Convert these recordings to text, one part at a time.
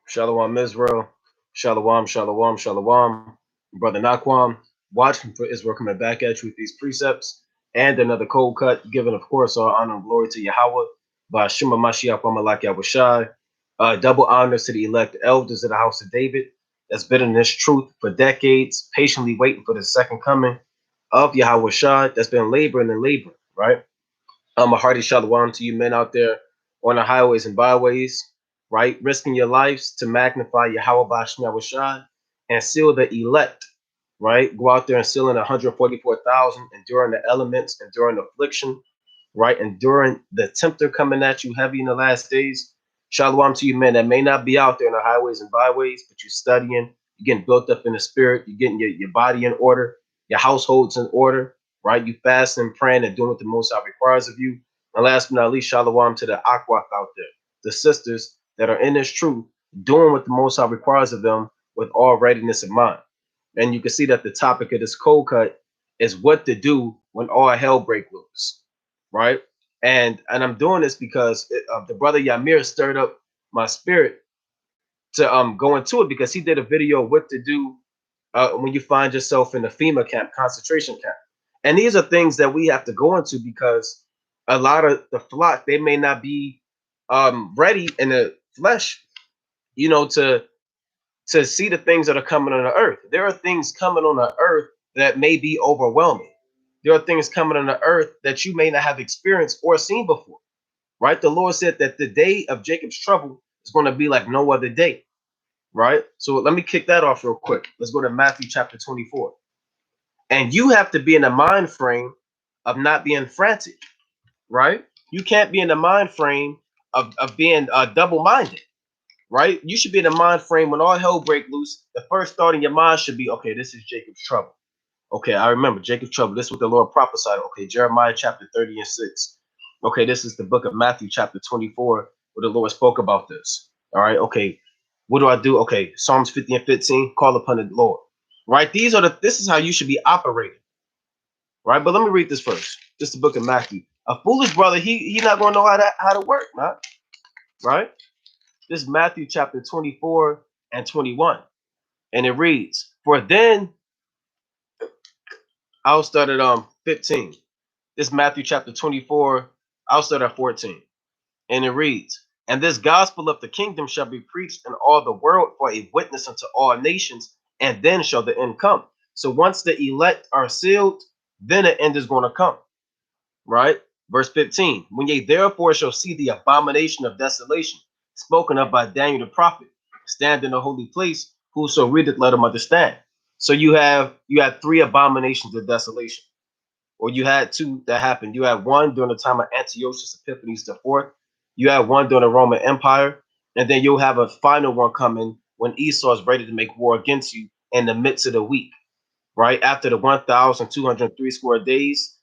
Shalom Israel. Shalom, shalom, shalom. Brother Naquam, watching for Israel coming back at you with these precepts and another cold cut, giving, of course, all honor and glory to Yahweh by Shema Mashiach Amalek Yahushai. Double honors to the elect elders of the house of David that's been in this truth for decades, patiently waiting for the second coming of Yahweh Shai that's been laboring and laboring, right? A hearty shalom to you men out there on the highways and byways, right? Risking your lives to magnify Yahweh Bashim Yahushai and seal the elect, right? Go out there and seal in 144,000, enduring the elements, enduring affliction, right? Enduring the tempter coming at you heavy in the last days. Shalom to you men that may not be out there in the highways and byways, but you're studying, you're getting built up in the spirit, you're getting your body in order, your households in order, right? You fasting, praying, and doing what the Most High requires of you. And last but not least, shalom to the Akwak out there, the sisters that are in this truth, doing what the Most High requires of them with all readiness of mind. And you can see that the topic of this cold cut is what to do when all hell break loose, right? And I'm doing this because the brother Yamir stirred up my spirit to go into it because he did a video of what to do when you find yourself in the FEMA camp, concentration camp. And these are things that we have to go into because a lot of the flock, they may not be ready in the flesh, you know, to see the things that are coming on the earth. There are things coming on the earth that may be overwhelming. There are things coming on the earth that you may not have experienced or seen before, right? The Lord said that the day of Jacob's trouble is going to be like no other day, right? So let me kick that off real quick. Let's go to Matthew chapter 24. And you have to be in a mind frame of not being frantic, right? You can't be in the mind frame of being double-minded, right? You should be in the mind frame when all hell break loose. The first thought in your mind should be, okay, this is Jacob's trouble. Okay, I remember Jacob's trouble. This is what the Lord prophesied. Okay, Jeremiah chapter 30 and 6. Okay, this is the book of Matthew chapter 24 where the Lord spoke about this. All right, okay, what do I do? Okay, Psalms 50 and 15, call upon the Lord. Right, this is how you should be operating. Right, but let me read this first. This is the book of Matthew. A foolish brother, he not going to know how to work, man. Right? This is Matthew chapter 24 and 21. And it reads, for then, I'll start at 15. This is Matthew chapter 24, I'll start at 14. And it reads, and this gospel of the kingdom shall be preached in all the world for a witness unto all nations, and then shall the end come. So once the elect are sealed, then the end is going to come. Right? Verse 15, when ye therefore shall see the abomination of desolation, spoken of by Daniel the prophet, stand in the holy place, whoso readeth, let him understand. So you had three abominations of desolation, or you had two that happened. You had one during the time of Antiochus Epiphanes the fourth. You had one during the Roman Empire, and then you'll have a final one coming when Esau is ready to make war against you in the midst of the week, right? After the 1,203 square days,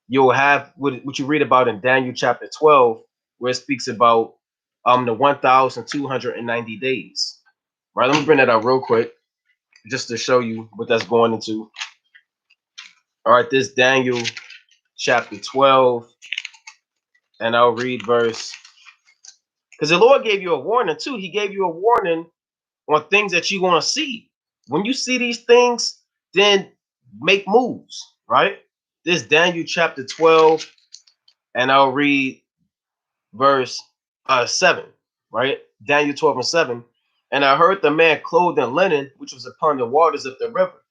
you'll have what you read about in Daniel chapter 12, where it speaks about the 1,290 days. Right, let me bring that out real quick just to show you what that's going into. All right, this Daniel chapter 12, and I'll read verse, because the Lord gave you a warning too. He gave you a warning on things that you want to see. When you see these things, then make moves, right? This Daniel chapter 12, and I'll read verse 7, right? Daniel 12 and 7. And I heard the man clothed in linen, which was upon the waters of the river,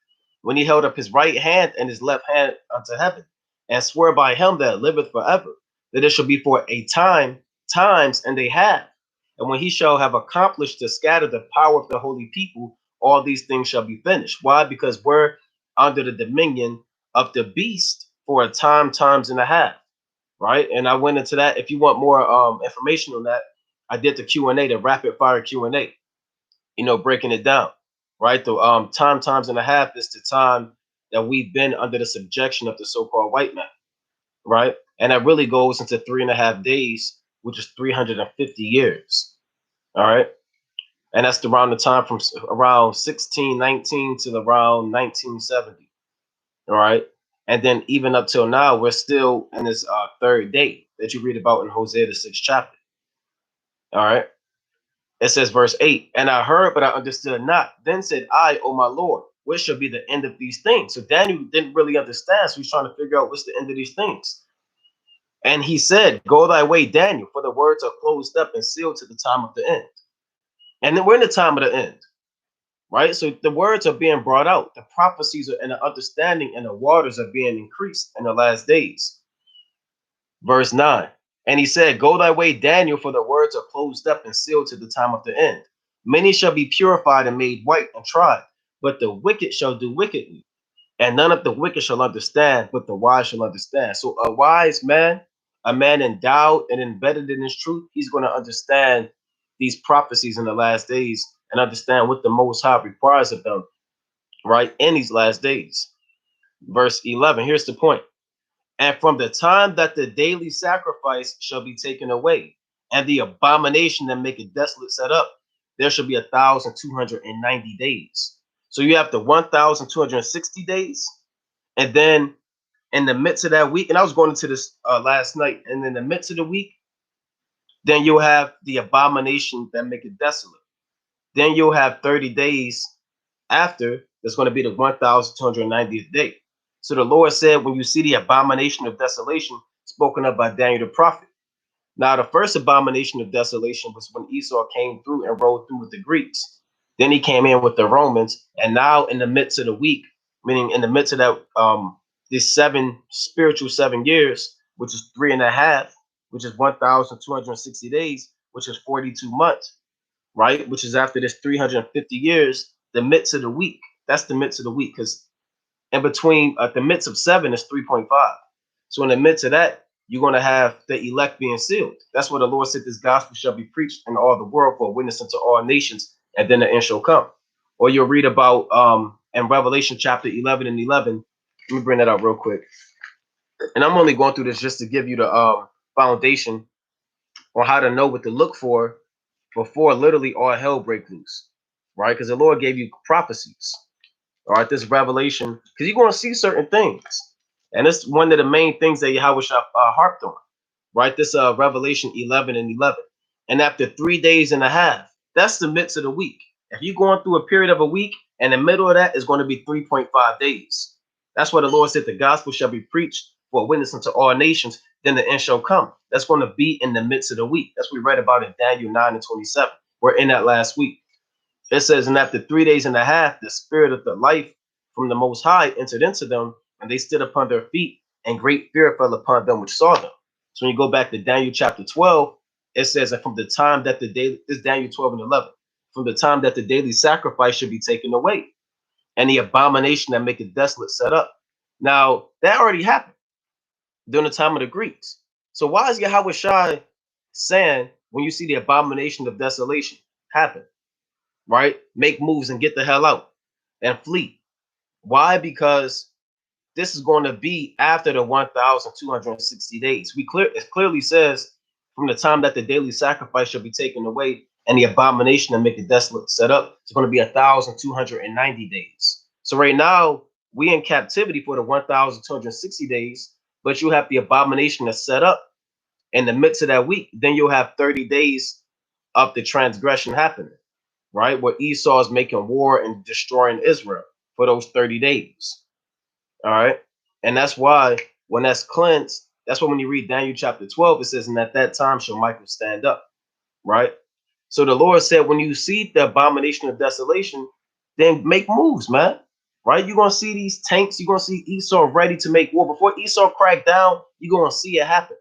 when he held up his right hand and his left hand unto heaven, and swore by him that liveth forever, that it shall be for a time, times, and they have. And when he shall have accomplished to scatter the power of the holy people, all these things shall be finished. Why? Because we're under the dominion of the beast for a time, times, and a half. Right, and I went into that. If you want more information on that, I did the Q&A, the rapid fire Q&A, breaking it down. Right, the times and a half is the time that we've been under the subjection of the so-called white man. Right, and that really goes into 3.5 days, which is 350 years. All right, and that's around the time from around 1619 to around 1970. All right, and then even up till now, we're still in this third day that you read about in Hosea the 6th chapter. All right. It says, verse 8, and I heard, but I understood not. Then said I, O my Lord, what shall be the end of these things? So Daniel didn't really understand. So he's trying to figure out what's the end of these things. And he said, go thy way, Daniel, for the words are closed up and sealed to the time of the end. And then we're in the time of the end, right? So the words are being brought out. The prophecies are, and the understanding and the waters are being increased in the last days. Verse 9. And he said, go thy way, Daniel, for the words are closed up and sealed to the time of the end. Many shall be purified and made white and tried, but the wicked shall do wickedly. And none of the wicked shall understand, but the wise shall understand. So a wise man, a man endowed and embedded in his truth, he's going to understand these prophecies in the last days and understand what the Most High requires of them, right, in these last days. Verse 11, here's the point. And from the time that the daily sacrifice shall be taken away, and the abomination that make it desolate set up, there shall be 1,290 days. So you have the 1,260 days, and then in the midst of that week, and I was going into this last night, and in the midst of the week, then you'll have the abomination that make it desolate. Then you'll have 30 days after, that's going to be the 1,290th day. So the Lord said, when you see the abomination of desolation spoken of by Daniel the prophet. Now, the first abomination of desolation was when Esau came through and rode through with the Greeks. Then he came in with the Romans. And now in the midst of the week, meaning in the midst of that, this spiritual 7 years, which is 3.5, which is 1,260 days, which is 42 months, right? Which is after this 350 years, the midst of the week. That's the midst of the week, because in between the midst of 7 is 3.5. So in the midst of that, you're going to have the elect being sealed. That's what the Lord said, this gospel shall be preached in all the world for a witness unto all nations, and then the end shall come. Or you'll read about in Revelation chapter 11 and 11. Let me bring that up real quick. And I'm only going through this just to give you the foundation on how to know what to look for before literally all hell breaks loose, right? Because the Lord gave you prophecies, all right? This revelation, because you're going to see certain things. And it's one of the main things that Yahweh harped on, right? This Revelation 11 and 11. And after 3 days and a half, that's the midst of the week. If you're going through a period of a week, and the middle of that is going to be 3.5 days. That's why the Lord said the gospel shall be preached for a witness unto all nations, then the end shall come. That's going to be in the midst of the week. That's what we read about in Daniel 9 and 27. We're in that last week. It says, and after 3 days and a half, the spirit of the life from the Most High entered into them, and they stood upon their feet, and great fear fell upon them which saw them. So when you go back to Daniel chapter 12, it says that from the time that the daily, this Daniel 12 and 11, from the time that the daily sacrifice should be taken away, and the abomination that make it desolate set up. Now, that already happened during the time of the Greeks. So why is Yahweh Shai saying, when you see the abomination of desolation happen, right, make moves and get the hell out and flee? Why? Because this is going to be after the 1,260 days. It clearly says, from the time that the daily sacrifice shall be taken away and the abomination that make it desolate set up, it's going to be 1,290 days. So right now we in captivity for the 1,260 days, but you have the abomination that's set up in the midst of that week. Then you'll have 30 days of the transgression happening, right? Where Esau is making war and destroying Israel for those 30 days. All right. And that's why when that's cleansed, that's why when you read Daniel chapter 12, it says, and at that time shall Michael stand up. Right. So the Lord said, when you see the abomination of desolation, then make moves, man. Right. You're going to see these tanks. You're going to see Esau ready to make war. Before Esau crack down, you're going to see it happen.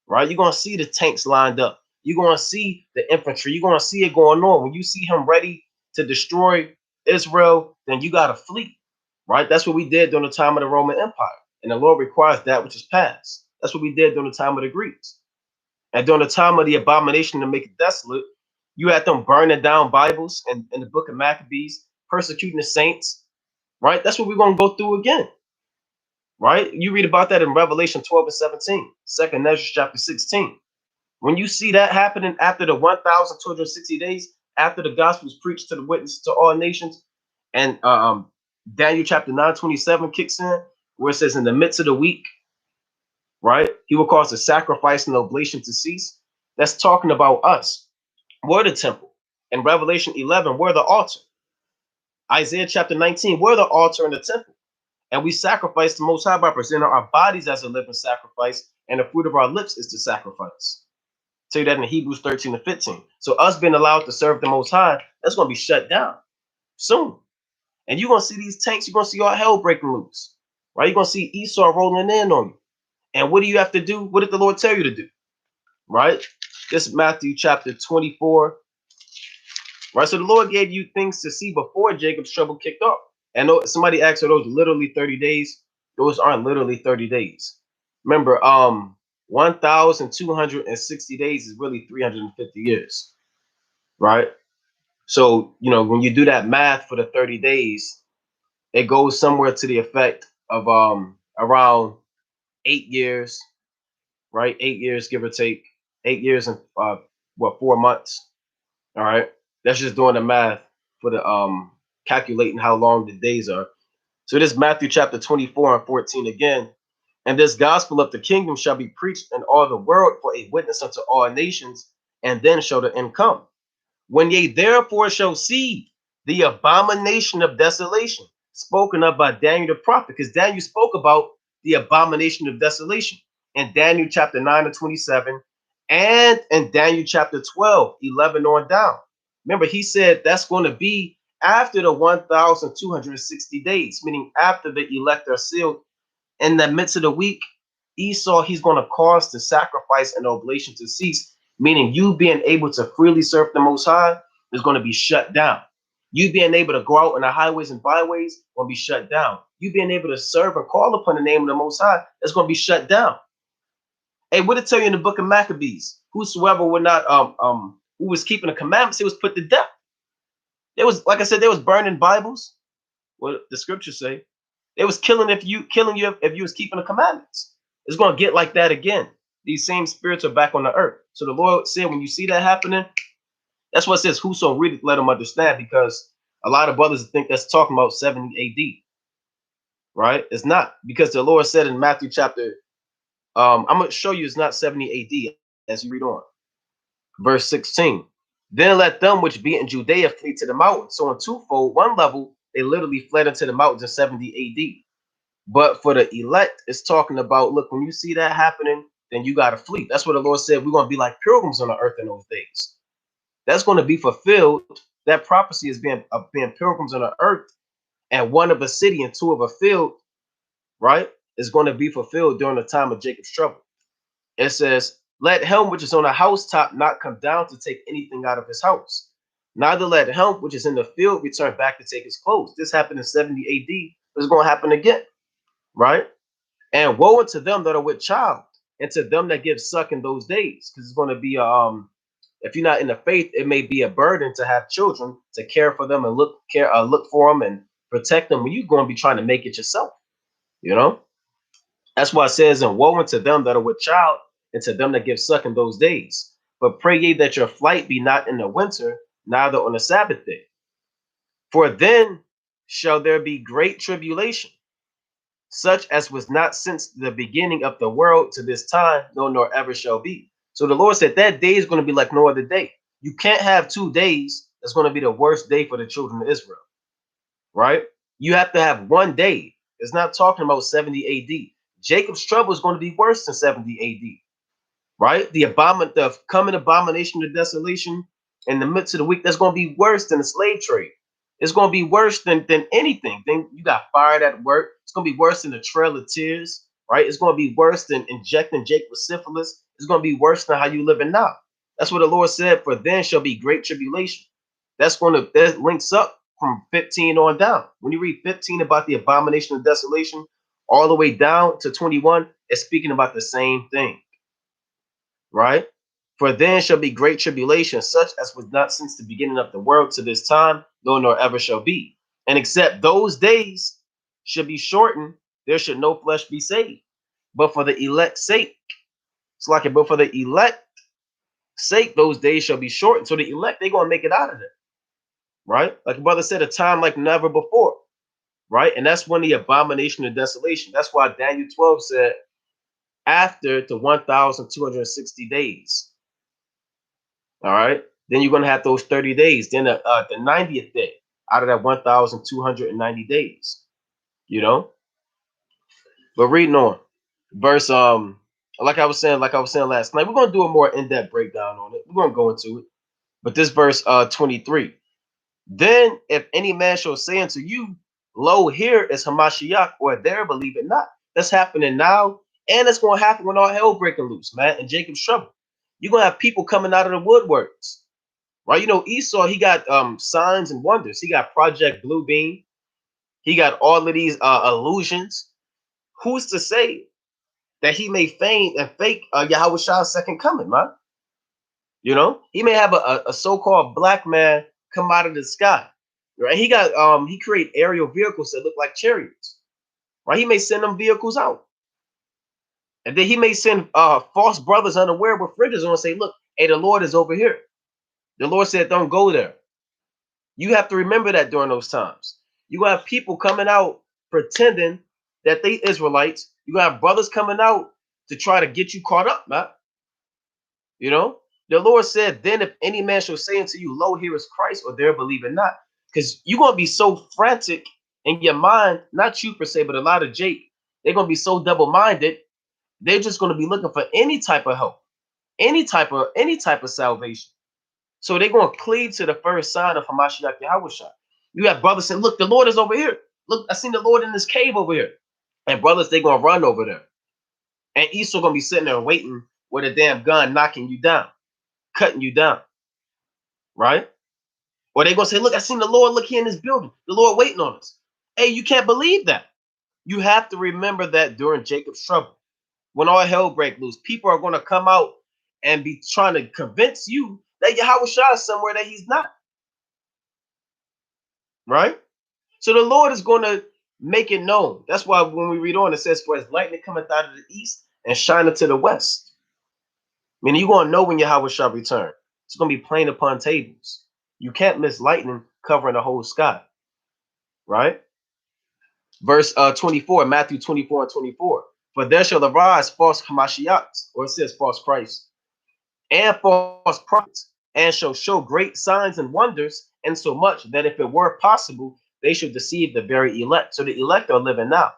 Right. You're going to see the tanks lined up. You're going to see the infantry. You're going to see it going on. When you see him ready to destroy Israel, then you got to flee. Right? That's what we did during the time of the Roman Empire. And the Lord requires that which is past. That's what we did during the time of the Greeks. And during the time of the abomination to make it desolate, you had them burning down Bibles and in the book of Maccabees, persecuting the saints. Right? That's what we're going to go through again. Right? You read about that in Revelation 12 and 17, 2nd Ezra chapter 16. When you see that happening after the 1,260 days, after the gospel is preached to the witness to all nations, and Daniel chapter 9:27 kicks in, where it says, in the midst of the week, right, he will cause the sacrifice and oblation to cease. That's talking about us. were the temple. In Revelation 11, we're the altar. Isaiah chapter 19, we're the altar and the temple. And we sacrifice the Most High by presenting our bodies as a living sacrifice, and the fruit of our lips is to sacrifice. Tell you that in Hebrews 13 and 15. So us being allowed to serve the Most High, that's going to be shut down soon. And you're going to see these tanks, you're going to see all hell breaking loose, right? You're going to see Esau rolling in on you. And what do you have to do? What did the Lord tell you to do, right? This is Matthew chapter 24, right? So the Lord gave you things to see before Jacob's trouble kicked off. And somebody asked, are those literally 30 days? Those aren't literally 30 days. Remember, 1,260 days is really 350 years, right? So, when you do that math for the 30 days, it goes somewhere to the effect of around 8 years, right? 8 years, give or take. 8 years and 4 months. All right. That's just doing the math for the calculating how long the days are. So this Matthew chapter 24 and 14 again. And this gospel of the kingdom shall be preached in all the world for a witness unto all nations, and then shall the end come. When ye therefore shall see the abomination of desolation spoken of by Daniel the prophet, because Daniel spoke about the abomination of desolation in Daniel chapter 9 and 27, and in Daniel chapter 12, 11 on down. Remember, he said that's going to be after the 1,260 days, meaning after the elect are sealed. In the midst of the week, Esau, he's going to cause the sacrifice and oblation to cease, meaning you being able to freely serve the Most High is going to be shut down. You being able to go out on the highways and byways will be shut down. You being able to serve and call upon the name of the Most High is going to be shut down. Hey, what did it tell you in the book of Maccabees? Whosoever would not who was keeping the commandments, he was put to death. There was, like I said, there was burning Bibles. What the scriptures say. They was killing you if you was keeping the commandments. It's going to get like that again. These same spirits are back on the earth. So the Lord said, when you see that happening, that's what it says, whoso readeth, let them understand, because a lot of brothers think that's talking about 70 AD, right? It's not, because the Lord said in Matthew chapter, I'm going to show you it's not 70 AD as you read on. Verse 16, then let them which be in Judea flee to the mountains. So in twofold, one level, they literally fled into the mountains in 70 AD. But for the elect, it's talking about, look, when you see that happening, then you got to flee. That's what the Lord said. We're going to be like pilgrims on the earth in those days. That's going to be fulfilled. That prophecy is being pilgrims on the earth, and one of a city and two of a field, right, is going to be fulfilled during the time of Jacob's trouble. It says, let him which is on a housetop not come down to take anything out of his house. Neither let him which is in the field return back to take his clothes. This happened in 70 AD. It's going to happen again, right? And woe unto them that are with child, and to them that give suck in those days, because it's going to be if you're not in the faith, it may be a burden to have children, to care for them and look for them and protect them when you're going to be trying to make it yourself. That's why it says, and woe unto them that are with child, and to them that give suck in those days. But pray ye that your flight be not in the winter, neither on the Sabbath day. For then shall there be great tribulation, such as was not since the beginning of the world to this time, no, nor ever shall be. So the Lord said that day is going to be like no other day. You can't have 2 days that's going to be the worst day for the children of Israel, right? You have to have one day. It's not talking about 70 AD. Jacob's trouble is going to be worse than 70 AD, right? The coming abomination of desolation in the midst of the week, that's going to be worse than the slave trade. It's going to be worse than anything. Then you got fired at work. It's going to be worse than the Trail of Tears, right? It's going to be worse than injecting Jake with syphilis. It's going to be worse than how you living now. That's what the Lord said, for then shall be great tribulation. That links up from 15 on down. When you read 15 about the abomination of desolation, all the way down to 21, it's speaking about the same thing, right? For then shall be great tribulation, such as was not since the beginning of the world to this time, no, nor ever shall be. And except those days should be shortened, there should no flesh be saved. But for the elect's sake, but for the elect's sake, those days shall be shortened. So the elect, they're going to make it out of it, right? Like the brother said, a time like never before, right? And that's when the abomination of desolation. That's why Daniel 12 said, after the 1,260 days. All right. Then you're going to have those 30 days. Then the 90th day out of that 1,290 days, you know. But reading on, verse like I was saying last night, we're going to do a more in-depth breakdown on it. We're going to go into it. But this verse 23. Then if any man shall say unto you, lo, here is Hamashiach, or there, believe it not. That's happening now, and it's going to happen when all hell breaking loose, man, and Jacob's trouble. You're going to have people coming out of the woodworks, right? You know, Esau, he got signs and wonders. He got Project Bluebeam. He got all of these illusions. Who's to say that he may feign and fake Yahweh Shah's second coming, man? You know, he may have a so-called black man come out of the sky, right? He got he create aerial vehicles that look like chariots, right? He may send them vehicles out, and then he may send false brothers unaware with fridges on and say, "Look, hey, the Lord is over here." The Lord said, "Don't go there." You have to remember that during those times, you have people coming out pretending that they Israelites. You got brothers coming out to try to get you caught up, man. You know, the Lord said, then if any man shall say unto you, lo, here is Christ, or there, believe it not. Because you're going to be so frantic in your mind, not you per se, but a lot of Jake, they're going to be so double-minded, they're just going to be looking for any type of help, any type of salvation. So they're going to cleave to the first sign of Hamashiach Yahushua. You have brothers saying, look, the Lord is over here. Look, I seen the Lord in this cave over here. And brothers, they're going to run over there. And Esau going to be sitting there waiting with a damn gun, knocking you down, cutting you down, right? Or they're going to say, look, I seen the Lord, look here in this building. The Lord waiting on us. Hey, you can't believe that. You have to remember that during Jacob's trouble, when all hell break loose, people are going to come out and be trying to convince you that Yahweh Shah is somewhere that he's not, right? So the Lord is going to make it known. That's why when we read on, it says, for as lightning cometh out of the east and shineth to the west. I mean, you're going to know when Yahweh shall return. It's going to be plain upon tables. You can't miss lightning covering the whole sky, right? Verse 24, Matthew 24 and 24. For there shall arise false Hamashiachs, or it says false Christ, and false prophets, and shall show great signs and wonders, and so much that if it were possible, they should deceive the very elect. So the elect are living now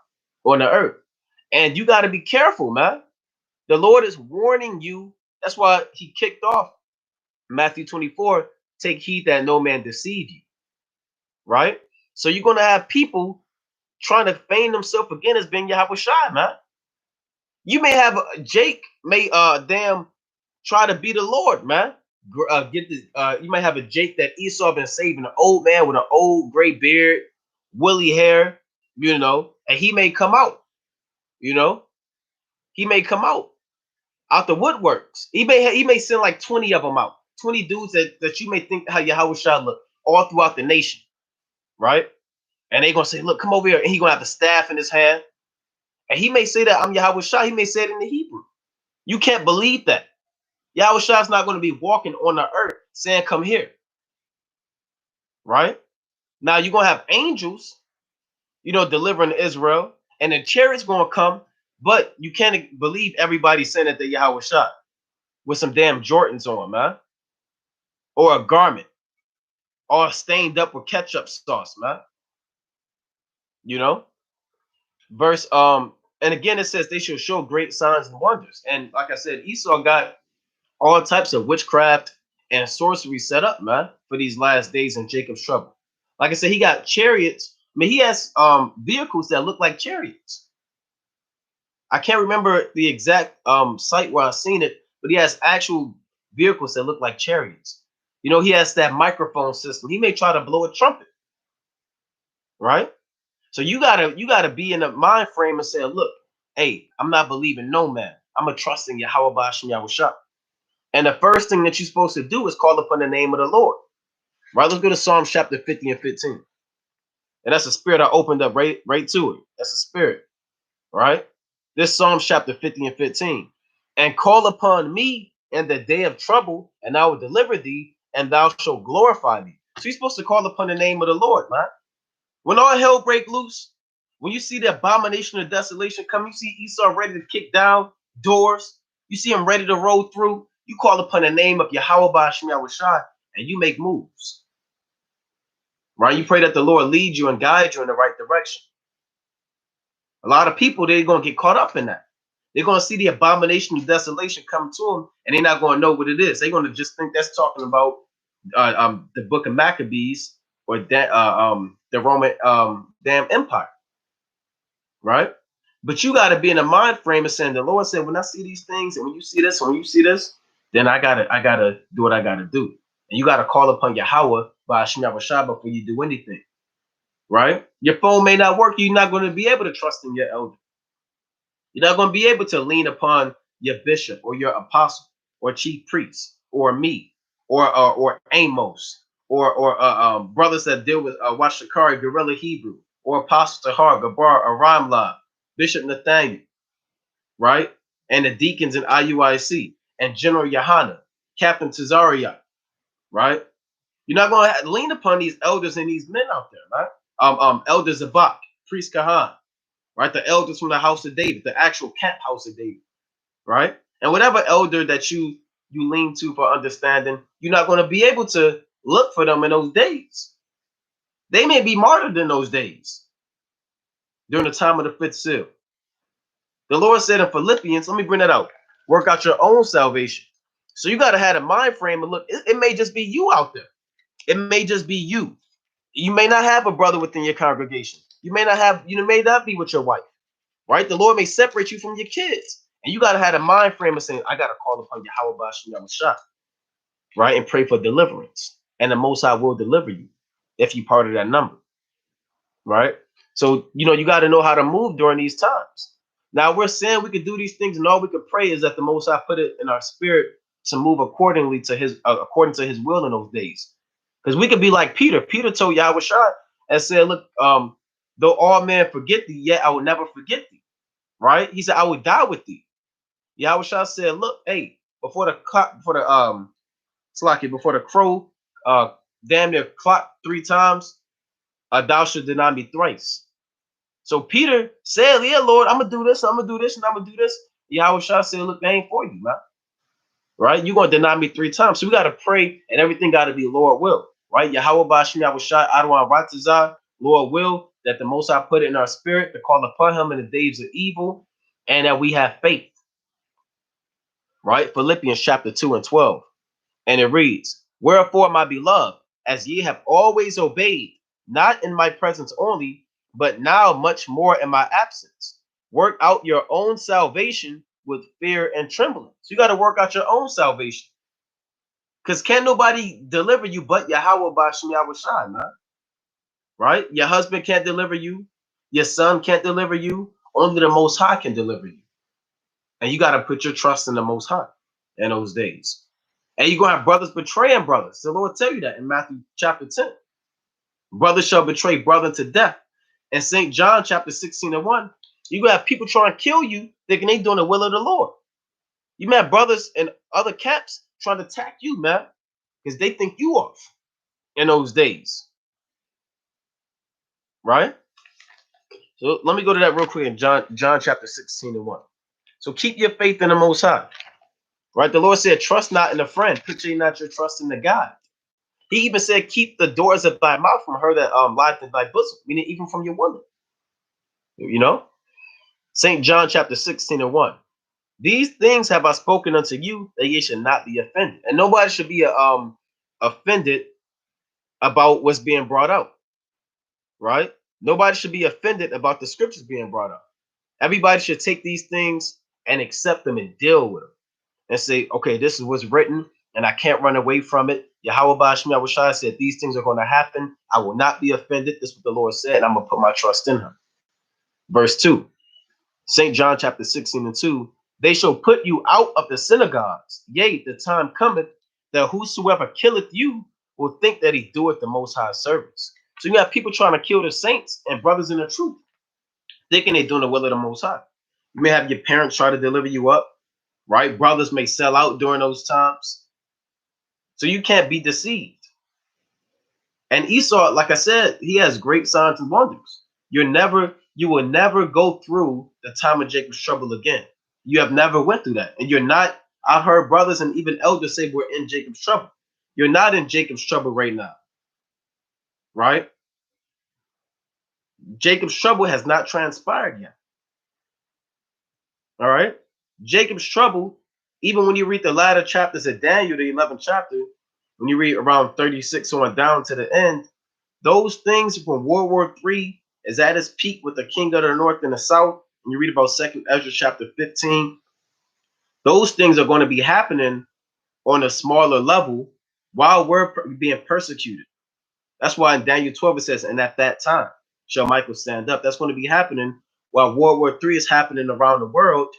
on the earth. And you got to be careful, man. The Lord is warning you. That's why he kicked off Matthew 24, take heed that no man deceive you, right? So you're going to have people trying to feign themselves again as being Yahweh Shai, man. You may have Jake may damn try to be the Lord, man. You might have a Jake that Esau been saving, an old man with an old gray beard, woolly hair, you know, and he may come out, you know, he may come out the woodworks. He may send like 20 of them out, 20 dudes that you may think how Yahweh Shah look all throughout the nation, right? And they gonna say, look, come over here, and he gonna have the staff in his hand, and he may say that I'm Yahweh Shah. He may say it in the Hebrew. You can't believe that. Yahweh Shah is not going to be walking on the earth saying, come here. Right? Now you're going to have angels, you know, delivering Israel, and the chariot's going to come, but you can't believe everybody saying that they're Yahweh Shah with some damn Jordans on, man. Or a garment, all stained up with ketchup sauce, man. You know? Verse, and again it says they shall show great signs and wonders. And like I said, Esau got all types of witchcraft and sorcery set up, man, for these last days in Jacob's trouble. Like I said, he got chariots. I mean, he has vehicles that look like chariots. I can't remember the exact site where I've seen it, but he has actual vehicles that look like chariots. You know, he has that microphone system. He may try to blow a trumpet, right? So you gotta be in a mind frame and say, look, hey, I'm not believing no man. I'm a trusting Yahweh Ba'ashem Yahweh Shah. And the first thing that you're supposed to do is call upon the name of the Lord. Right? Let's go to Psalm chapter 50 and 15. And that's a spirit I opened up right to it. That's a spirit. Right? This Psalm chapter 50 and 15. And call upon me in the day of trouble, and I will deliver thee, and thou shalt glorify me. So you're supposed to call upon the name of the Lord, man. When all hell break loose, when you see the abomination of desolation come, you see Esau ready to kick down doors, you see him ready to roll through, you call upon the name of Yahweh Ba'ashem Yahweh Shai, and you make moves. Right? You pray that the Lord lead you and guide you in the right direction. A lot of people, they're going to get caught up in that. They're going to see the abomination of desolation come to them, and they're not going to know what it is. They're going to just think that's talking about the book of Maccabees or the Roman damn empire. Right? But you got to be in a mind frame of saying, the Lord said, when I see these things, and when you see this, then I gotta do what I gotta do. And you gotta call upon Yahweh by Hashem Yahushua before you do anything. Right? Your phone may not work. You're not going to be able to trust in your elder. You're not going to be able to lean upon your bishop or your apostle or chief priest or me or Amos or brothers that deal with Washakari, Guerrilla Hebrew, or Apostle Tahar, Gabar, or Ramla, Bishop Nathaniel, right? And the deacons in IUIC, and General Yohana, Captain Tazariah, right? You're not going to lean upon these elders and these men out there, right? Elder Zabak, Priest Kahan, right? The elders from the house of David, the actual camp house of David, right? And whatever elder that you lean to for understanding, you're not going to be able to look for them in those days. They may be martyred in those days during the time of the fifth seal. The Lord said in Philippians, let me bring that out, work out your own salvation. So you got to have a mind frame and look, it may just be you out there. It may just be you. You may not have a brother within your congregation. You may not be with your wife, right? The Lord may separate you from your kids. And you got to have a mind frame of saying, I got to call upon Yahweh B'Ashem Yahushua, right? And pray for deliverance. And the Most High will deliver you if you're part of that number, right? So, you got to know how to move during these times. Now, we're saying we could do these things, and all we could pray is that the Most High put it in our spirit to move according to his will in those days. Because we could be like Peter. Peter told Yahushua and said, look, though all men forget thee, yet I will never forget thee. Right? He said, I will die with thee. Yahushua said, look, hey, before the crow damn near clock 3 times, thou should deny me thrice. So Peter said, yeah, Lord, I'm going to do this, I'm going to do this, and I'm going to do this. Yahushua said, look, they ain't for you, man. Right? You're going to deny me 3 times. So we got to pray, and everything got to be Lord will. Right? Yahweh B'Ashem Yahushua, Adonai Ratazah, Lord will, that the Most High put it in our spirit to call upon him in the days of evil, and that we have faith. Right? Philippians chapter 2 and 12. And it reads, wherefore, my beloved, as ye have always obeyed, not in my presence only, but now much more in my absence, work out your own salvation with fear and trembling. So you got to work out your own salvation. Because can't nobody deliver you but Yahweh B'Ashem Yahushua, man. Right? Your husband can't deliver you. Your son can't deliver you. Only the Most High can deliver you. And you got to put your trust in the Most High in those days. And you're going to have brothers betraying brothers. The Lord tell you that in Matthew chapter 10. Brother shall betray brother to death. In St. John chapter 16 and 1, you're going to have people trying to kill you thinking they doing the will of the Lord. You may have brothers in other camps trying to attack you, man, because they think you off in those days. Right? So let me go to that real quick in John chapter 16 and 1. So keep your faith in the Most High. Right? The Lord said, trust not in a friend, put ye not your trust in the God. He even said, keep the doors of thy mouth from her that lieth in thy bosom, meaning even from your woman. St. John chapter 16 and 1. These things have I spoken unto you, that ye should not be offended. And nobody should be offended about what's being brought out. Right? Nobody should be offended about the scriptures being brought out. Everybody should take these things and accept them and deal with them. And say, okay, this is what's written, and I can't run away from it. Yahweh B'Ashem Yahushua said, these things are going to happen. I will not be offended. This is what the Lord said, and I'm going to put my trust in him. Verse 2, St. John chapter 16 and 2, they shall put you out of the synagogues. Yea, the time cometh that whosoever killeth you will think that he doeth the Most High service. So you have people trying to kill the saints and brothers in the truth, thinking they're doing the will of the Most High. You may have your parents try to deliver you up. Right? Brothers may sell out during those times. So you can't be deceived. And Esau, like I said, he has great signs and wonders. You will never go through the time of Jacob's trouble again. You have never went through that. And you're not, I've heard brothers and even elders say we're in Jacob's trouble. You're not in Jacob's trouble right now, right? Jacob's trouble has not transpired yet. All right. Jacob's trouble, even when you read the latter chapters of Daniel, the 11th chapter, when you read around 36 on down to the end, those things from World War III is at its peak with the king of the north and the south. And you read about 2nd Ezra chapter 15. Those things are going to be happening on a smaller level while we're being persecuted. That's why in Daniel 12 it says, and at that time shall Michael stand up. That's going to be happening while World War III is happening around the world,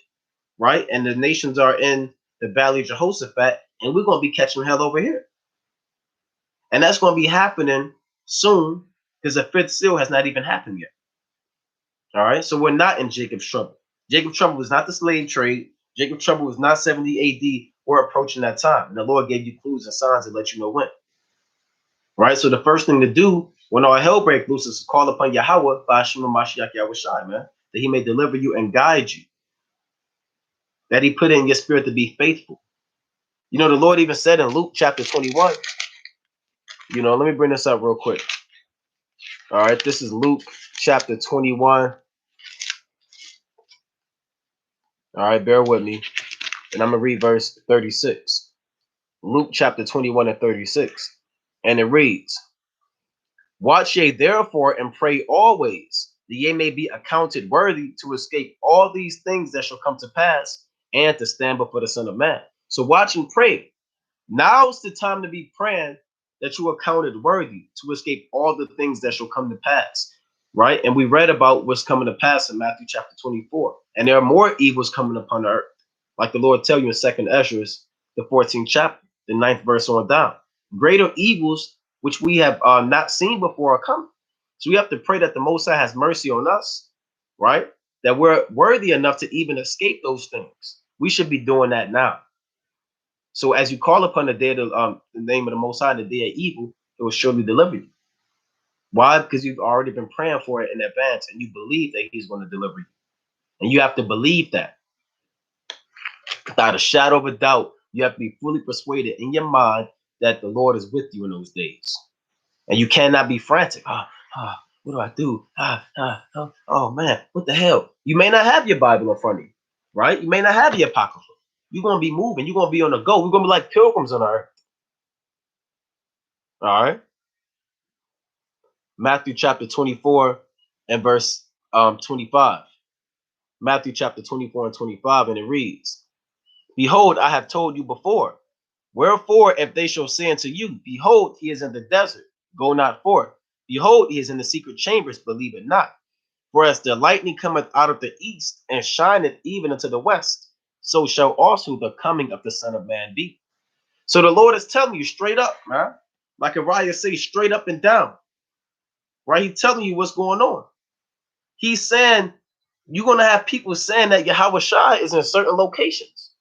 right? And the nations are in the Valley of Jehoshaphat, and we're going to be catching hell over here. And that's going to be happening soon because the fifth seal has not even happened yet. All right, so we're not in Jacob's trouble. Jacob's trouble was not the slave trade. Jacob's trouble was not 70 AD. We're approaching that time. And the Lord gave you clues and signs to let you know when. Right? So the first thing to do when all hell breaks loose is to call upon Yahweh, Ba'ashim Mashiach Yahushai, man, that he may deliver you and guide you. That he put in your spirit to be faithful. You know, the Lord even said in Luke chapter 21, you know, let me bring this up real quick. All right, this is Luke chapter 21. All right, bear with me. And I'm going to read verse 36. Luke chapter 21 and 36. And it reads, watch ye therefore and pray always, that ye may be accounted worthy to escape all these things that shall come to pass and to stand before the Son of Man. So watch and pray. Now's the time to be praying that you are counted worthy to escape all the things that shall come to pass, right? And we read about what's coming to pass in Matthew chapter 24. And there are more evils coming upon the earth, like the Lord tell you in 2nd Ezra, the 14th chapter, the 9th verse on down. Greater evils which we have not seen before are coming. So we have to pray that the Most High has mercy on us, right? That we're worthy enough to even escape those things. We should be doing that now. So as you call upon the day of the name of the Most High, the day of evil, it will surely deliver you. Why? Because you've already been praying for it in advance, and you believe that He's going to deliver you. And you have to believe that. Without a shadow of a doubt, you have to be fully persuaded in your mind that the Lord is with you in those days. And you cannot be frantic. What do I do? Oh man, what the hell? You may not have your Bible in front of you, right? You may not have your Apocrypha. You're going to be moving. You're going to be on the go. We're going to be like pilgrims on earth. All right. Matthew chapter 24 and verse 25. Matthew chapter 24 and 25, and it reads, behold, I have told you before. Wherefore, if they shall say unto you, behold, he is in the desert, go not forth. Behold, he is in the secret chambers, believe it not. For as the lightning cometh out of the east, and shineth even into the west, so shall also the coming of the Son of Man be. So the Lord is telling you straight up, man. Like Uriah says, straight up and down. Right? He's telling you what's going on. He's saying you're going to have people saying that Yahweh Shai is in certain locations.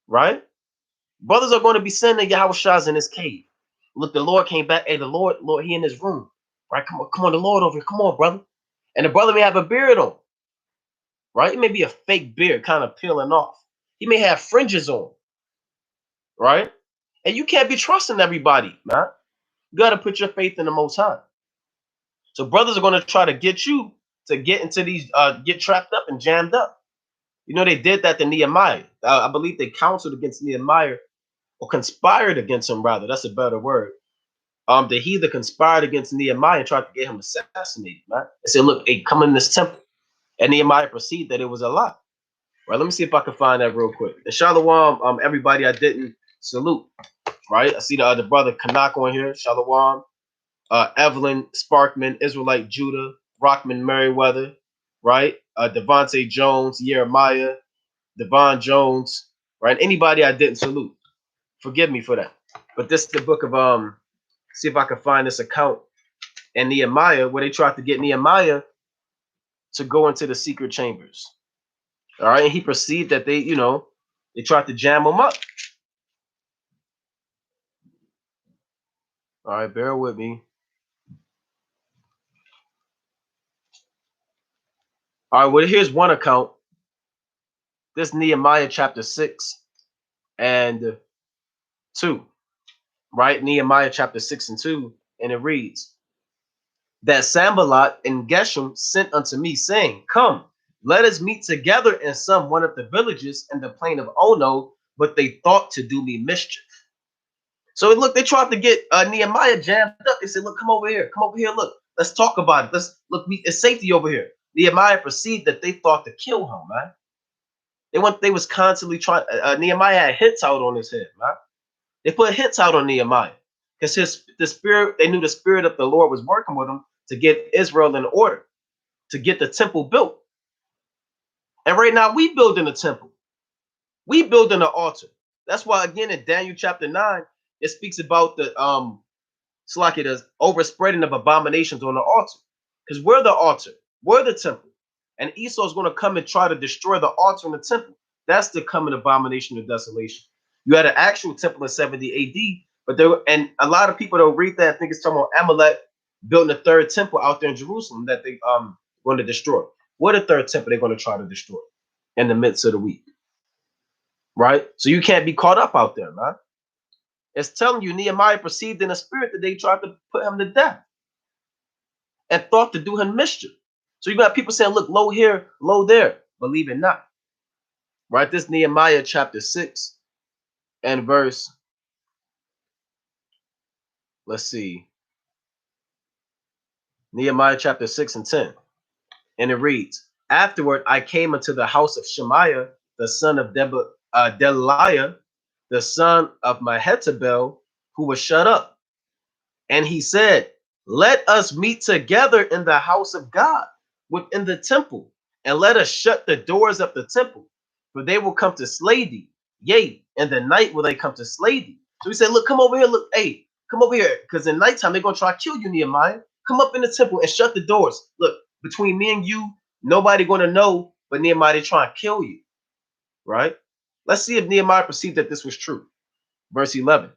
Right? Brothers are going to be saying that Yahweh Shai is in his cave. Look, the Lord came back. Hey, the Lord, he in his room. Right? Come on, the Lord over here. Come on, brother. And the brother may have a beard on. Right? It may be a fake beard kind of peeling off. He may have fringes on. Right? And you can't be trusting everybody, man. You got to put your faith in the Most High. So brothers are going to try to get you to get into these, get trapped up and jammed up. You know, they did that to Nehemiah. I believe they counseled against Nehemiah, or conspired against him, rather. That's a better word. The heathen conspired against Nehemiah and tried to get him assassinated, man. They said, look, hey, come in this temple. And Nehemiah perceived that it was a lie. Right, let me see if I can find that real quick. And Shalom, everybody I didn't salute. Right, I see the brother Kanak on here. Shalom. Evelyn Sparkman, Israelite Judah, Rockman Merriweather, right? Devontae Jones, Jeremiah, Devon Jones, right? Anybody I didn't salute, forgive me for that. But this is the book of see if I can find this account in Nehemiah where they tried to get Nehemiah to go into the secret chambers. All right, and he perceived that they tried to jam him up. All right, bear with me. All right, well, here's one account. This Nehemiah chapter 6 and 2. right? Nehemiah chapter 6 and 2, and it reads that Sambalat and Geshem sent unto me, saying, Come, let us meet together in some one of the villages in the plain of Ono, but they thought to do me mischief. So look, they tried to get Nehemiah jammed up. They said, Look, come over here, look, let's talk about it. Let's look, it's safety over here. Nehemiah perceived that they thought to kill him, man. They was constantly trying. Nehemiah had hits out on his head, man. They put hits out on Nehemiah because the spirit. They knew the spirit of the Lord was working with him to get Israel in order, to get the temple built. And right now we building a temple. We building an altar. That's why again in Daniel chapter 9, it speaks about the it's like it is overspreading of abominations on the altar. Because we're the altar, we're the temple. And Esau's going to come and try to destroy the altar and the temple. That's the coming abomination of desolation. You had an actual temple in 70 AD, but there were, and a lot of people don't read that. I think it's talking about Amalek building a third temple out there in Jerusalem that they going to destroy. What a third temple they're going to try to destroy in the midst of the week, right? So you can't be caught up out there, man. It's telling you Nehemiah perceived in the spirit that they tried to put him to death and thought to do him mischief. So you got people saying, look, low here, low there. Believe it not. Right? This Nehemiah chapter 6 and verse, let's see, Nehemiah chapter 6 and 10. And it reads, Afterward I came into the house of Shemaiah, the son of Delaiah, the son of Mehetabel, who was shut up. And he said, Let us meet together in the house of God, within the temple, and let us shut the doors of the temple, for they will come to slay thee. Yea, in the night will they come to slay thee. So he said, Look, come over here. Look, hey, come over here. Because in nighttime, they're going to try to kill you, Nehemiah. Come up in the temple and shut the doors. Look, between me and you, nobody going to know, but Nehemiah, they trying to kill you. Right? Let's see if Nehemiah perceived that this was true. Verse 11.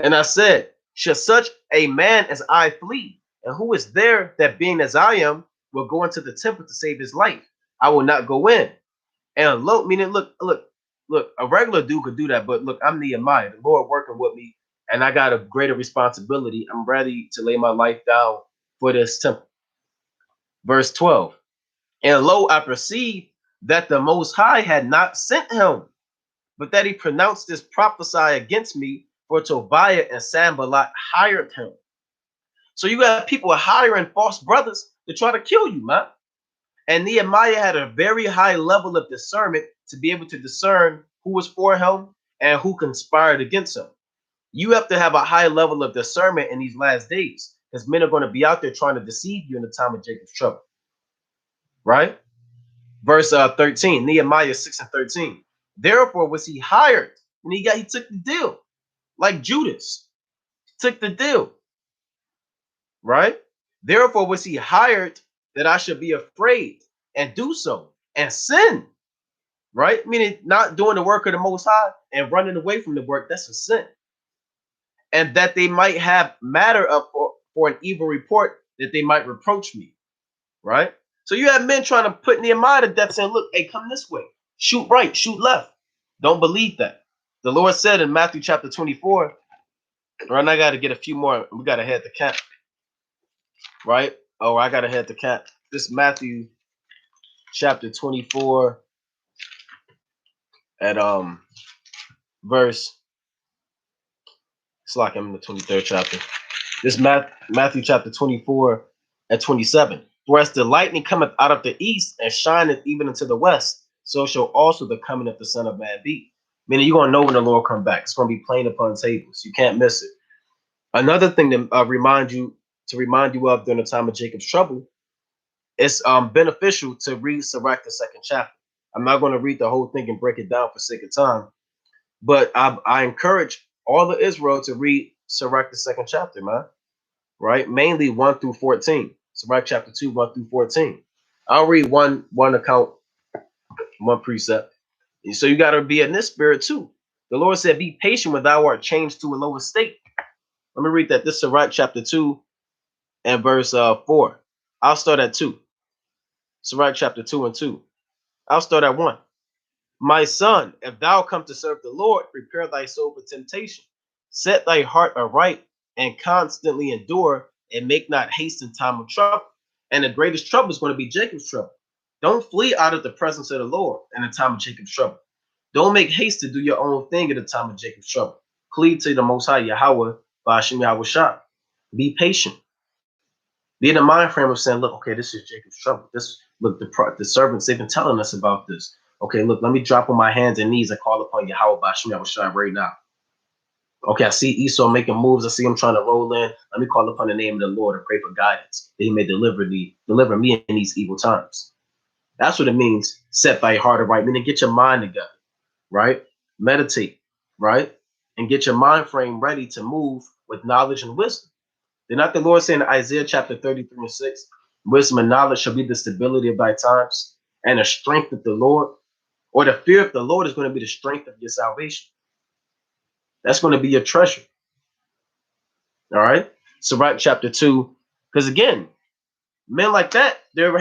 And I said, Should such a man as I flee? And who is there that being as I am will go into the temple to save his life? I will not go in. And look, meaning, look, a regular dude could do that, but look, I'm Nehemiah, the Lord working with me, and I got a greater responsibility. I'm ready to lay my life down for this temple. Verse 12. And lo, I perceived that the Most High had not sent him, but that he pronounced this prophesy against me, for Tobiah and Sanballat hired him. So you got people hiring false brothers to try to kill you, man. And Nehemiah had a very high level of discernment to be able to discern who was for him and who conspired against him. You have to have a high level of discernment in these last days, because men are going to be out there trying to deceive you in the time of Jacob's trouble. Right? Verse 13, Nehemiah 6 and 13. Therefore was he hired, and he took the deal, like Judas took the deal. Right? Therefore was he hired that I should be afraid and do so and sin. Right? Meaning not doing the work of the Most High and running away from the work, that's a sin. And that they might have matter up for an evil report, that they might reproach me. Right? So you have men trying to put Nehemiah to death, saying, Look, hey, come this way. Shoot right, shoot left. Don't believe that. The Lord said in Matthew chapter 24, right? I got to get a few more. We got to head the cap. Right? Oh, I got to head the cap. This Matthew chapter 24 at verse, it's like I'm in the 23rd chapter. This Matthew chapter 24 at 27. For as the lightning cometh out of the east and shineth even into the west, so shall also the coming of the Son of Man be. Meaning you're going to know when the Lord come back. It's going to be plain upon tables. You can't miss it. Another thing to remind you of during the time of Jacob's trouble, it's beneficial to read Sirach the 2nd chapter. I'm not going to read the whole thing and break it down for sake of time, but I encourage all of Israel to read Sirach the 2nd chapter, man. Right? Mainly 1 through 14. Sirach chapter 2, 1 through 14. I'll read one account, one precept. And so you got to be in this spirit too. The Lord said, Be patient when thou art changed to a lower state. Let me read that. This is Sirach chapter 2 and verse 4. I'll start at 2. Sirach chapter 2 and 2. I'll start at 1. My son, if thou come to serve the Lord, prepare thy soul for temptation. Set thy heart aright and constantly endure, and make not haste in time of trouble. And the greatest trouble is going to be Jacob's trouble. Don't flee out of the presence of the Lord in the time of Jacob's trouble. Don't make haste to do your own thing at the time of Jacob's trouble. Cleave to the Most High Yahweh by Hashem Yahweh Shah. Be patient. Be in the mind frame of saying, look, okay, this is Jacob's trouble. This, look, the servants, they've been telling us about this. Okay, look, let me drop on my hands and knees and call upon Yahweh by Hashem Yahweh Shah right now. Okay, I see Esau making moves. I see him trying to roll in. Let me call upon the name of the Lord and pray for guidance, that he may deliver me in these evil times. That's what it means, set thy heart aright, meaning get your mind together, right? Meditate, right? And get your mind frame ready to move with knowledge and wisdom. Did not the Lord say in Isaiah chapter 33:6, wisdom and knowledge shall be the stability of thy times, and the strength of the Lord, or the fear of the Lord is going to be the strength of your salvation. That's going to be your treasure. All right. Sirach chapter 2. Because again, men like that, their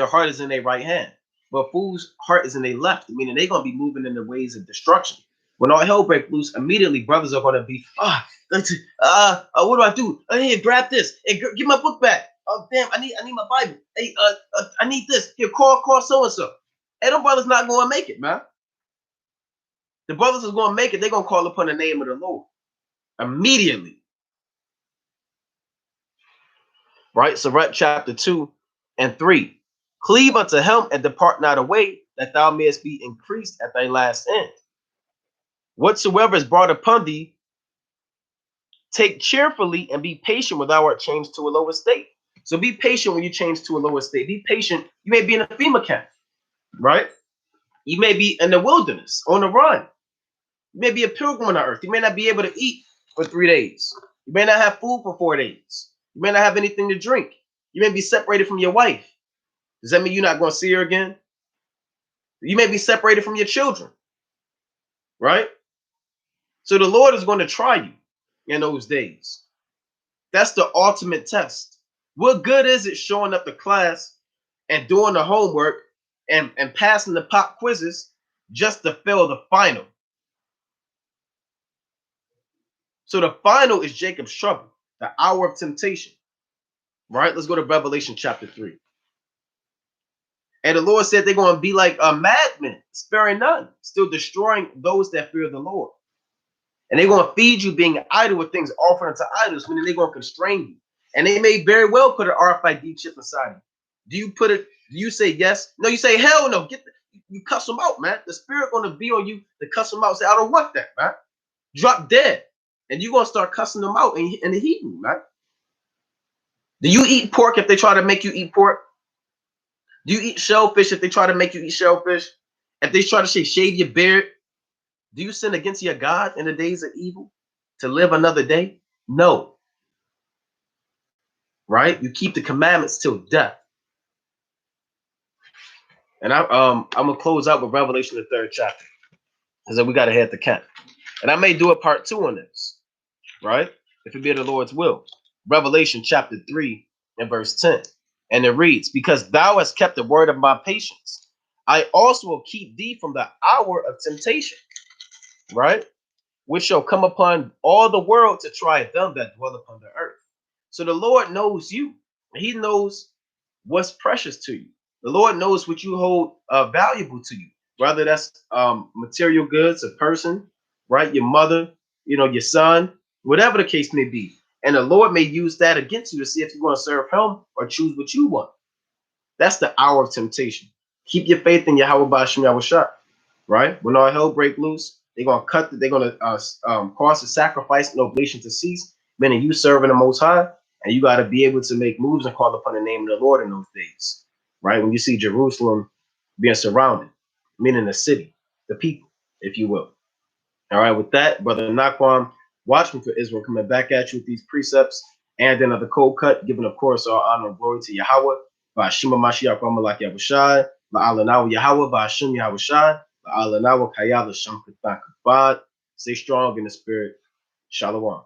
heart is in their right hand. But fools' heart is in their left, meaning they're going to be moving in the ways of destruction. When all hell breaks loose, immediately brothers are going to be, what do I do? Here, grab this. Hey, give my book back. Oh, damn, I need my Bible. Hey, I need this. Here, call so-and-so. Hey, them brothers not going to make it, man. The brothers is going to make it. They're going to call upon the name of the Lord immediately. Right? So, chapter 2 and 3. Cleave unto him and depart not away, that thou mayest be increased at thy last end. Whatsoever is brought upon thee, take cheerfully and be patient when thou art changed to a lower state. So be patient when you change to a lower state. Be patient. You may be in a FEMA camp, right? You may be in the wilderness, on the run. You may be a pilgrim on the earth. You may not be able to eat for 3 days. You may not have food for 4 days. You may not have anything to drink. You may be separated from your wife. Does that mean you're not going to see her again? You may be separated from your children, right? So the Lord is going to try you in those days. That's the ultimate test. What good is it showing up to class and doing the homework and passing the pop quizzes just to fail the final? So the final is Jacob's trouble, the hour of temptation, right? Let's go to Revelation chapter 3. And the Lord said they're going to be like a madman, sparing none, still destroying those that fear the Lord. And they're going to feed you being idle with things offered unto idols, meaning they're going to constrain you. And they may very well put an RFID chip inside you. Do you put it? Do you say yes? No, you say hell no. You cuss them out, man. The spirit going to be on you to cuss them out. Say, I don't want that, man. Drop dead. And you're going to start cussing them out in the heathen, man. Do you eat pork if they try to make you eat pork? Do you eat shellfish if they try to make you eat shellfish? If they try to say shave your beard? Do you sin against your God in the days of evil to live another day? No. Right? You keep the commandments till death. And I'm gonna close out with Revelation, the 3rd chapter, because then we gotta head to camp. And I may do a part 2 on this, right? If it be the Lord's will. Revelation chapter 3 and verse 10. And it reads, because thou hast kept the word of my patience, I also will keep thee from the hour of temptation, right? Which shall come upon all the world to try them that dwell upon the earth. So the Lord knows you. He knows what's precious to you. The Lord knows what you hold valuable to you, whether that's material goods, a person, right? Your mother, your son, whatever the case may be. And the Lord may use that against you to see if you want to serve him or choose what you want. That's the hour of temptation. Keep your faith in Yahweh Ba'ashem Yahweh Shah, right? When all hell break loose, they're going to cause the sacrifice and oblation to cease, meaning you serving the Most High, and you got to be able to make moves and call upon the name of the Lord in those days, right? When you see Jerusalem being surrounded, meaning the city, the people, if you will. All right, with that, Brother Naquam, watchman for Israel, coming back at you with these precepts and another cold cut, giving, of course, all honor and glory to Yahweh, by Shema Mashiach Ramalak Yahushai, La'alanahu Yahweh, by Hashem Yahushai, La'alanahu Kayala Shamkat Bakabad. Stay strong in the spirit. Shalom.